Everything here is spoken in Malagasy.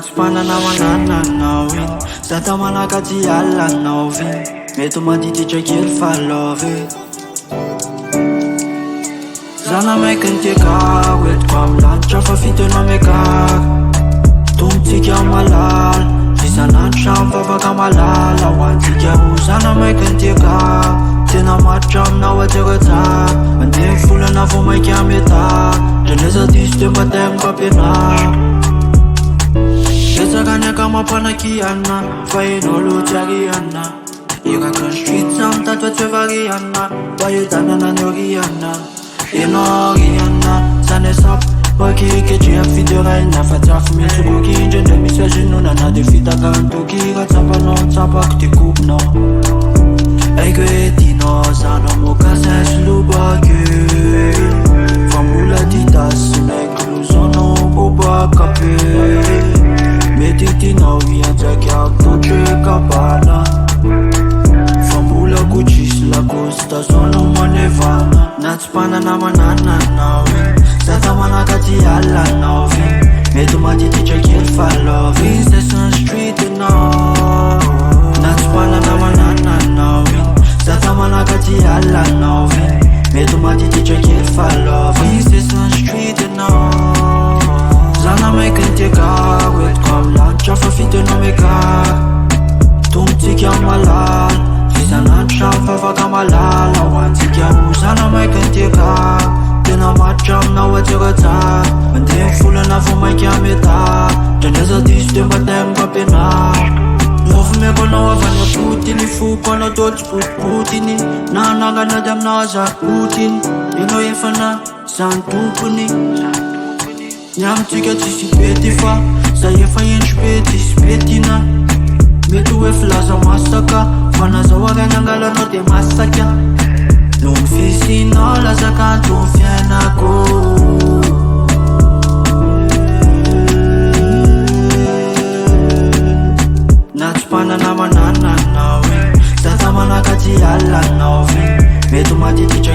tsy mpanana manananao iny zata manaka tsy alanao iny mety mandiditra kely fa love zana maiky ny tiaka hoentiko amy lanitra fa fitena mekaka tombotsika malala isanandro samy vavaka malala hoantsika ho zana maiky ny tiaka tena matitra aminao atsika tsara mandeha volana vo maiky ameta dreneza diso de mbatay mipampianara betsaka ny akamapanakiana fa enao lo tsy ariana iraka ny street samy tato fa tsy evariana fa edanana ny oriana enao ariana zany esapo makiketrea fideraina fa tsy afo mihetsoloky indrendre misy azinonana de fitaka antoky raha tsapanao tsapako ty kopinao aiko hoe tinao zana mokasainsy lobake fa mbola titasy maiky lozanao bobakape mety tinao ianjaky akototre kabana fa mbola kotsisy lakosta zana manevana na tsy mpanana manananao zata manaka tsy alanao mety madiditra kely fa love Session Street anao na tsy mpanana manananao zata manaka tsy alanao mety madiditra kely fa love Session Street anao zana maiky ny tiaka hoentiko amy lanitra fa fitena mekaka tombotsika malala isanandro samy vavaka malala hoantsika ho zana maiky ny tiaka tena matitra aminao atsika tsara mandeha volana vo maiky ameta dreneza diso de mbatay mipampianara novomeko anao avany apotiny foko anao tolo tsy potipotiny na anangana dy aminao azapotiny enao efana zany tompony ny amitsika tsisy bety fa zay efa endry be tsisy betina mety hoe filaza masaka fa nazao ary anangalanao de masaka no mifisinao lazakanto ny fiainako na tsy mpanana manananao zata manaka tsy alanao mety madiditra